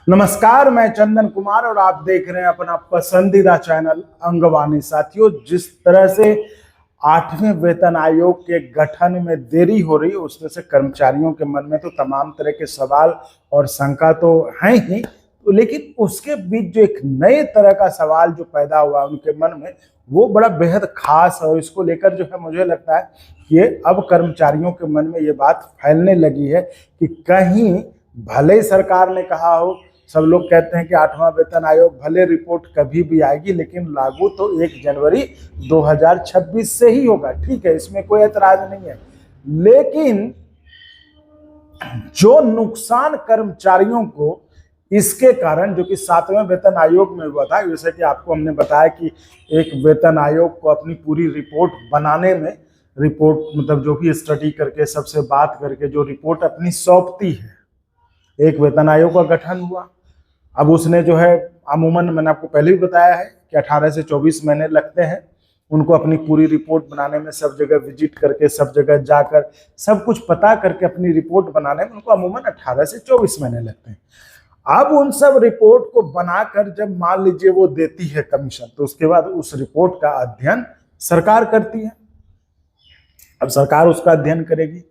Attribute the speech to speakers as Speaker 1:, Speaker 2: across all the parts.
Speaker 1: नमस्कार, मैं चंदन कुमार और आप देख रहे हैं अपना पसंदीदा चैनल अंगवानी। साथियों, जिस तरह से 8वें वेतन आयोग के गठन में देरी हो रही है, उसमें से कर्मचारियों के मन में तो तमाम तरह के सवाल और शंका तो हैं ही, लेकिन उसके बीच जो एक नए तरह का सवाल जो पैदा हुआ उनके मन में, वो बड़ा बेहद खास है। और इसको लेकर जो है मुझे लगता है कि अब कर्मचारियों के मन में ये बात फैलने लगी है कि कहीं भले ही सरकार ने कहा हो, सब लोग कहते हैं कि 8वां वेतन आयोग भले रिपोर्ट कभी भी आएगी लेकिन लागू तो 1 जनवरी 2026 से ही होगा। ठीक है, इसमें कोई ऐतराज नहीं है, लेकिन जो नुकसान कर्मचारियों को इसके कारण, जो कि 7वें वेतन आयोग में हुआ था, जैसे कि आपको हमने बताया कि एक वेतन आयोग को अपनी पूरी रिपोर्ट बनाने में, रिपोर्ट मतलब जो भी स्टडी करके सबसे बात करके जो रिपोर्ट अपनी सौंपती है, एक वेतन आयोग का गठन हुआ। अब उसने जो है अमूमन, मैंने आपको पहले भी बताया है कि 18 से 24 महीने लगते हैं उनको अपनी पूरी रिपोर्ट बनाने में, सब जगह विजिट करके, सब जगह जाकर, सब कुछ पता करके अपनी रिपोर्ट बनाने में उनको अमूमन 18 से 24 महीने लगते हैं। अब उन सब रिपोर्ट को बनाकर जब मान लीजिए वो देती है कमीशन, तो उसके बाद उस रिपोर्ट का अध्ययन सरकार करती है। अब सरकार उसका अध्ययन करेगी।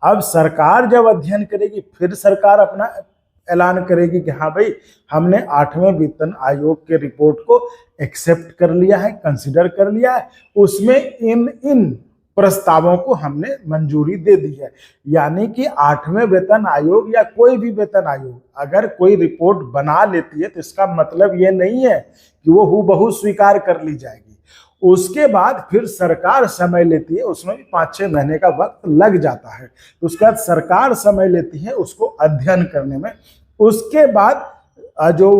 Speaker 1: अब सरकार जब अध्ययन करेगी, फिर सरकार अपना ऐलान करेगी कि हाँ भाई, हमने 8वें वेतन आयोग के रिपोर्ट को एक्सेप्ट कर लिया है, कंसिडर कर लिया है, उसमें इन इन प्रस्तावों को हमने मंजूरी दे दी है। यानी कि 8वें वेतन आयोग या कोई भी वेतन आयोग अगर कोई रिपोर्ट बना लेती है तो इसका मतलब ये नहीं है कि वो हूबहू स्वीकार कर ली जाएगी। उसके बाद फिर सरकार समय लेती है, उसमें भी 5-6 महीने का वक्त लग जाता है। तो उसके बाद सरकार समय लेती है उसको अध्ययन करने में। उसके बाद जो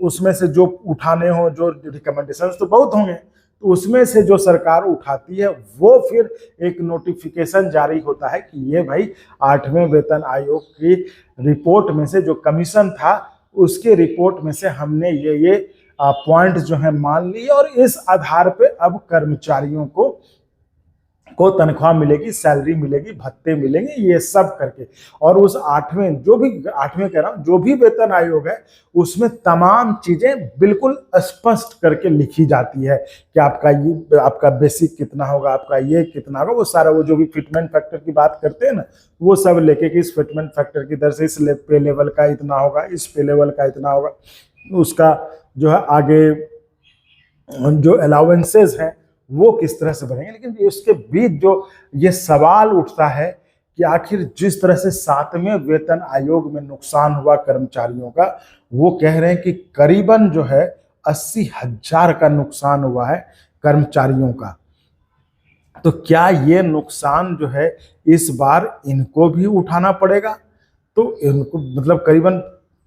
Speaker 1: उसमें से जो उठाने हो, जो रिकमेंडेशंस तो बहुत होंगे, तो उसमें से जो सरकार उठाती है वो फिर एक नोटिफिकेशन जारी होता है कि ये भाई 8वें वेतन आयोग की रिपोर्ट में से, जो कमीशन था उसके रिपोर्ट में से हमने ये पॉइंट जो है मान ली, और इस आधार पे अब कर्मचारियों को तनख्वाह मिलेगी, सैलरी मिलेगी, भत्ते मिलेंगे, ये सब करके। और उस 8वें कह रहा हूं, जो भी वेतन आयोग है उसमें तमाम चीजें बिल्कुल स्पष्ट करके लिखी जाती है कि आपका बेसिक कितना होगा, आपका ये कितना होगा, वो सारा, वो जो भी फिटमेंट फैक्टर की बात करते हैं ना, वो सब लेके कि इस फिटमेंट फैक्टर की दर से इस पे लेवल का इतना होगा, इस पे लेवल का इतना होगा, उसका जो है आगे जो अलाउंसेस हैं वो किस तरह से बनेंगे। लेकिन उसके बीच जो ये सवाल उठता है कि आखिर जिस तरह से 7वें वेतन आयोग में नुकसान हुआ कर्मचारियों का, वो कह रहे हैं कि करीबन जो है 80,000 का नुकसान हुआ है कर्मचारियों का। तो क्या ये नुकसान जो है इस बार इनको भी उठाना पड़ेगा? तो इनको मतलब करीबन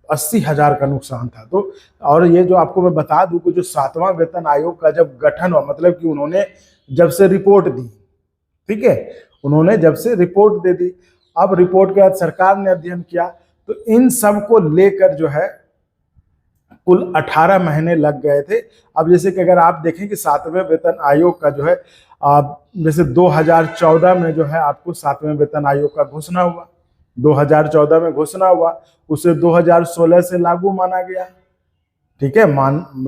Speaker 1: 80,000 का नुकसान था। तो और ये जो आपको मैं बता दूं कि जो 7वां वेतन आयोग का जब गठन हुआ, मतलब कि उन्होंने जब से रिपोर्ट दी, ठीक है, उन्होंने जब से रिपोर्ट दे दी, अब रिपोर्ट के बाद सरकार ने अध्ययन किया, तो इन सब को लेकर जो है कुल 18 महीने लग गए थे। अब जैसे कि अगर आप देखें कि 7वें वेतन आयोग का जो है जैसे 2014 में जो है आपको 7वें वेतन आयोग का घोषणा हुआ, 2014 में घोषणा हुआ, उसे 2016 से लागू माना गया। ठीक है,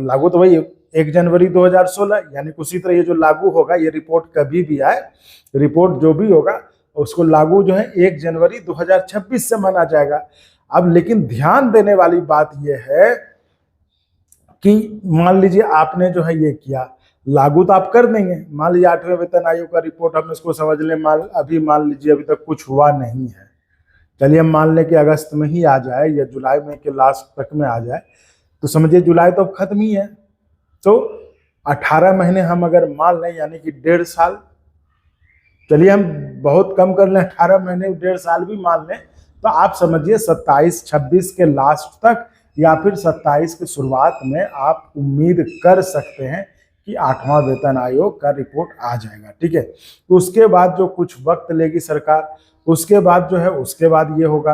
Speaker 1: लागू तो वही 1 जनवरी 2016, यानी उसी तरह ये जो लागू होगा, ये रिपोर्ट कभी भी आए, रिपोर्ट जो भी होगा उसको लागू जो है 1 जनवरी 2026 से माना जाएगा। अब लेकिन ध्यान देने वाली बात यह है कि मान लीजिए आपने जो है ये किया, लागू तो आप कर देंगे, मान लीजिए 8वें वेतन आयोग का रिपोर्ट हम इसको समझ लें, अभी मान लीजिए अभी तक कुछ हुआ नहीं है, चलिए हम मान लें कि अगस्त में ही आ जाए या जुलाई में के लास्ट तक में आ जाए, तो समझिए जुलाई तो अब खत्म ही है। तो 18 महीने हम अगर मान लें, यानी कि 1.5 साल, चलिए हम बहुत कम कर लें, 18 महीने 1.5 साल भी मान लें, तो आप समझिए 27-26 के लास्ट तक या फिर 27 की शुरुआत में आप उम्मीद कर सकते हैं कि 8वां वेतन आयोग का रिपोर्ट आ जाएगा। ठीक है, तो उसके बाद जो कुछ वक्त लेगी सरकार, उसके बाद जो है, उसके बाद ये होगा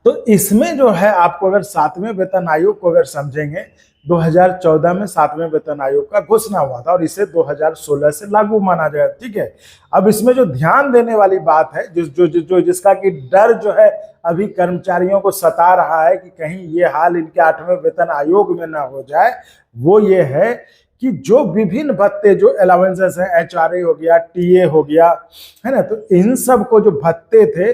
Speaker 1: तो इसमें जो है आपको अगर 7वें वेतन आयोग को अगर समझेंगे, 2014 में 7वें वेतन आयोग का घोषणा हुआ था और इसे 2016 से लागू माना जाए। ठीक है, अब इसमें जो ध्यान देने वाली बात है, जिसका कि डर जो है अभी कर्मचारियों को सता रहा है कि कहीं ये हाल इनके 8वें वेतन आयोग में ना हो जाए, वो ये है कि जो विभिन्न भत्ते जो अलाउंसेस हैं, एचआरए हो गया, टीए हो गया, है ना, तो इन सब को जो भत्ते थे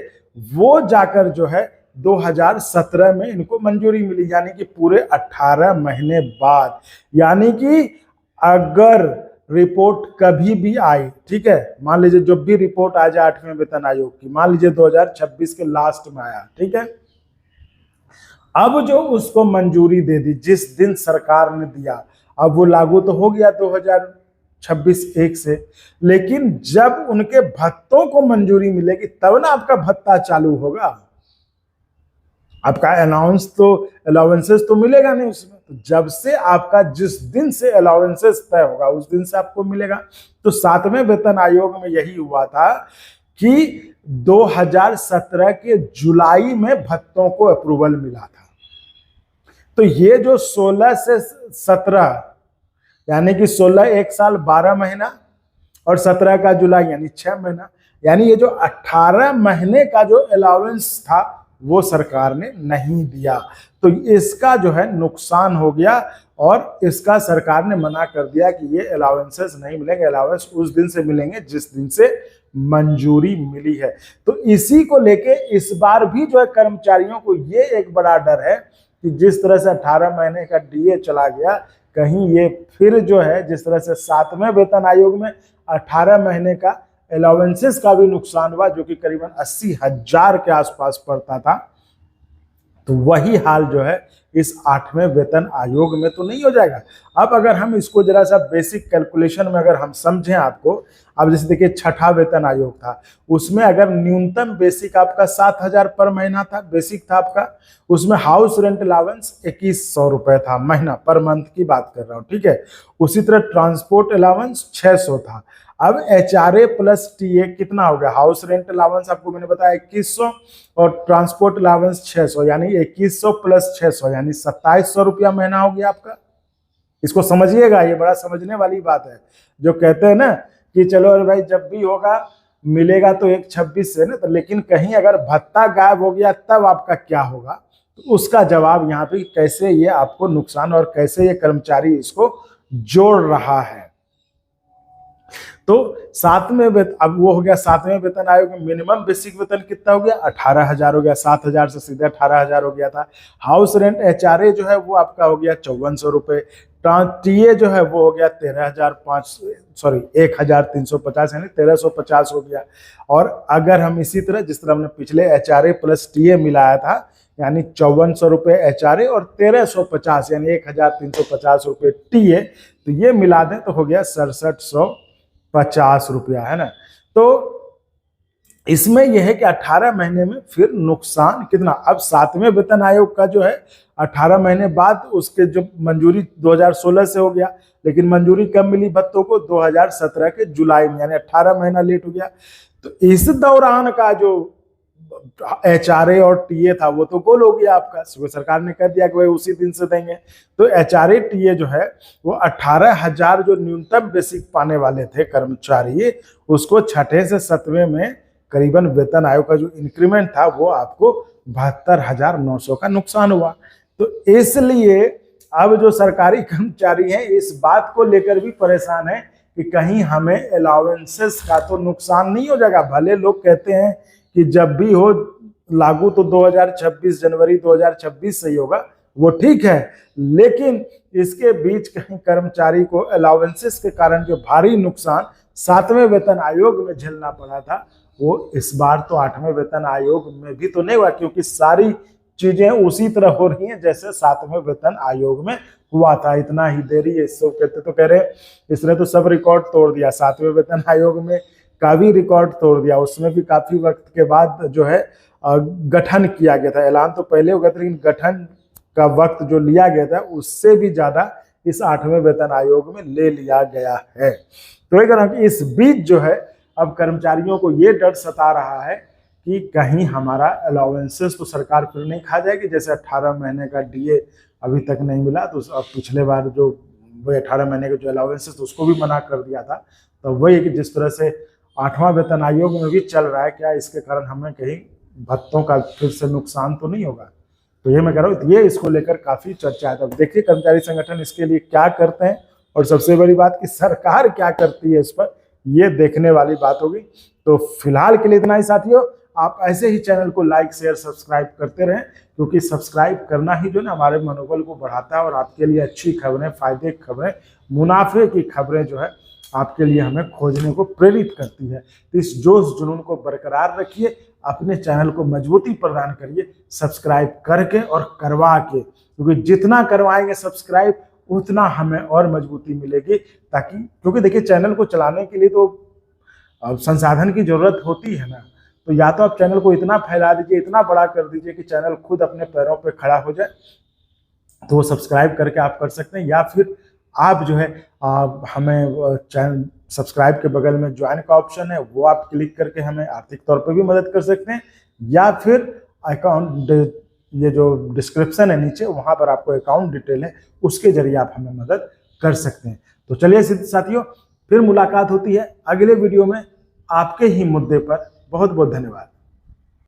Speaker 1: वो जाकर जो है 2017 में इनको मंजूरी मिली, यानी कि पूरे 18 महीने बाद। यानी कि अगर रिपोर्ट कभी भी आई, ठीक है, मान लीजिए जब भी रिपोर्ट आ जाए 8वें वेतन आयोग की, मान लीजिए 2026 के लास्ट में आया, ठीक है, अब जो उसको मंजूरी दे दी जिस दिन सरकार ने दिया, अब वो लागू तो हो गया 2026 1 से, लेकिन जब उनके भत्तों को मंजूरी मिलेगी तब ना आपका भत्ता चालू होगा, आपका अलाउंसेस तो मिलेगा नहीं उसमें। तो जब से आपका जिस दिन से अलाउंसेस तय होगा उस दिन से आपको मिलेगा। तो 7वें वेतन आयोग में यही हुआ था कि 2017 के जुलाई में भत्तों को अप्रूवल मिला था। तो ये जो 16 से 17 यानी कि 16 1 साल 12 महीना और 17 का जुलाई यानी 6 महीना, यानी ये जो 18 महीने का जो अलाउंस था वो सरकार ने नहीं दिया। तो इसका जो है नुकसान हो गया और इसका सरकार ने मना कर दिया कि ये अलाउंसेस नहीं मिलेंगे, अलाउंस उस दिन से मिलेंगे जिस दिन से मंजूरी मिली है। तो इसी को लेके इस बार भी जो है कर्मचारियों को ये एक बड़ा डर है कि जिस तरह से 18 महीने का डीए चला गया, कहीं ये फिर जो है जिस तरह से 7वें वेतन आयोग में 18 महीने का अलाउंसेस का भी नुकसान हुआ जो कि करीबन 80,000 के आसपास पड़ता था, तो वही हाल जो है इस 8वें वेतन आयोग में तो नहीं हो जाएगा। अब अगर हम इसको जरा सा बेसिक कैलकुलेशन में अगर हम समझें आपको, अब जैसे देखिए 6ठा वेतन आयोग था, उसमें अगर न्यूनतम बेसिक आपका 7,000 पर महीना था, बेसिक था आपका, उसमें हाउस रेंट अलाउंस 2100 रुपए था महीना, पर मंथ की बात कर रहा हूँ, ठीक है। उसी तरह ट्रांसपोर्ट अलाउंस 600 था। अब एचआरए प्लस टीए कितना हो गया, हाउस रेंट अलाउंस आपको मैंने बताया 2100 और ट्रांसपोर्ट अलाउंस 600, यानी 2100 प्लस 600 यानी 2700 रुपया महीना हो गया आपका। इसको समझिएगा, ये बड़ा समझने वाली बात है। जो कहते हैं ना कि चलो अरे भाई जब भी होगा मिलेगा तो 1/26 से ना, तो लेकिन कहीं अगर भत्ता गायब हो गया तब आपका क्या होगा, तो उसका जवाब यहाँ पे कैसे ये आपको नुकसान और कैसे ये कर्मचारी इसको जोड़ रहा है। तो 7वें वेतन, अब वो हो गया 7वें वेतन आयोग में मिनिमम बेसिक वेतन कितना हो गया, 18,000 हो गया, 7,000 से सीधे 18,000 हो गया था। हाउस रेंट एचआरए जो है वो आपका हो गया 5400 रुपए, टीए जो है वो हो गया 1,350 यानी 1,350 हो गया। और अगर हम इसी तरह जिस तरह हमने पिछले एचआरए प्लस टीए मिलाया था, यानी 5400 रुपए एचआरए और 1,350 यानी 1,350 रुपए टीए, तो ये मिला दें तो हो गया 6750 रुपया, है ना। तो इसमें यह है कि 18 महीने में फिर नुकसान कितना, अब 7वें वेतन आयोग का जो है 18 महीने बाद उसके जो मंजूरी 2016 से हो गया, लेकिन मंजूरी कब मिली भत्तों को, 2017 के जुलाई में, यानी 18 महीना लेट हो गया। तो इस दौरान का जो एचआरए और टीए था वो तो गोल हो गया आपका, सरकार ने कह दिया कि भाई उसी दिन से देंगे। तो एचआरए टीए जो है वो 18,000 जो न्यूनतम बेसिक पाने वाले थे कर्मचारी, उसको 6ठे से 7वें में करीबन वेतन आयोग का जो इंक्रीमेंट था वो आपको 72,900 का नुकसान हुआ। तो इसलिए अब जो सरकारी कर्मचारी हैं इस बात को लेकर भी परेशान है कि कहीं हमें अलाउंसेस का तो नुकसान नहीं हो जाएगा। भले लोग कहते हैं कि जब भी हो लागू तो 2026 जनवरी 2026 से ही होगा, वो ठीक है, लेकिन इसके बीच कहीं कर्मचारी को अलाउंसेस के कारण जो भारी नुकसान 7वें वेतन आयोग में झेलना पड़ा था, वो इस बार तो 8वें वेतन आयोग में भी तो नहीं हुआ, क्योंकि सारी चीजें उसी तरह हो रही हैं जैसे 7वें वेतन आयोग में हुआ था। इतना ही देरी है, इसको कहते तो कह रहे इसने तो सब रिकॉर्ड तोड़ दिया, 7वें वेतन आयोग में का भी रिकॉर्ड तोड़ दिया। उसमें भी काफी वक्त के बाद जो है गठन किया गया था, ऐलान तो पहले हो गया था, लेकिन गठन का वक्त जो लिया गया था उससे भी ज्यादा इस 8वें वेतन आयोग में ले लिया गया है। तो अगर इस बीच जो है अब कर्मचारियों को ये डर सता रहा है कि कहीं हमारा अलाउंसेस तो सरकार फिर नहीं खा जाएगी। जैसे 18 महीने का डीए अभी तक नहीं मिला, तो अब पिछले बार जो वो 18 महीने के जो अलाउंसेस तो उसको भी मना कर दिया था। तो वही है कि जिस तरह से 8वां वेतन आयोग में भी चल रहा है, क्या इसके कारण हमें कहीं भत्तों का फिर से नुकसान तो नहीं होगा। तो ये मैं कह रहा हूँ, ये इसको लेकर काफी चर्चा है। तो देखिए कर्मचारी संगठन इसके लिए क्या करते हैं, और सबसे बड़ी बात कि सरकार क्या करती है इस पर, ये देखने वाली बात होगी। तो फिलहाल के लिए इतना ही साथियों। आप ऐसे ही चैनल को लाइक शेयर सब्सक्राइब करते रहें, क्योंकि सब्सक्राइब करना ही जो ना हमारे मनोबल को बढ़ाता है, और आपके लिए अच्छी खबरें, फायदे की खबरें, मुनाफे की खबरें जो है आपके लिए हमें खोजने को प्रेरित करती है। तो इस जोश जुनून को बरकरार रखिए, अपने चैनल को मजबूती प्रदान करिए सब्सक्राइब करके और करवा के, क्योंकि जितना करवाएंगे सब्सक्राइब उतना हमें और मजबूती मिलेगी। ताकि क्योंकि देखिए चैनल को चलाने के लिए तो संसाधन की जरूरत होती है ना। तो या तो आप चैनल को इतना फैला दीजिए, इतना बड़ा कर दीजिए कि चैनल खुद अपने पैरों पे खड़ा हो जाए, तो वो सब्सक्राइब करके आप कर सकते हैं। या फिर आप जो है हमें चैनल सब्सक्राइब के बगल में ज्वाइन का ऑप्शन है, वो आप क्लिक करके हमें आर्थिक तौर पे भी मदद कर सकते हैं। या फिर अकाउंट, ये जो डिस्क्रिप्शन है नीचे, वहाँ पर आपको अकाउंट डिटेल है, उसके जरिए आप हमें मदद कर सकते हैं। तो चलिए साथियों, फिर मुलाकात होती है अगले वीडियो में आपके ही मुद्दे पर। बहुत बहुत धन्यवाद।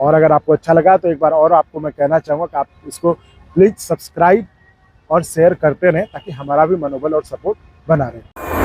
Speaker 1: और अगर आपको अच्छा लगा तो एक बार और आपको मैं कहना चाहूँगा कि आप इसको प्लीज़ सब्सक्राइब और शेयर करते रहें, ताकि हमारा भी मनोबल और सपोर्ट बना रहे।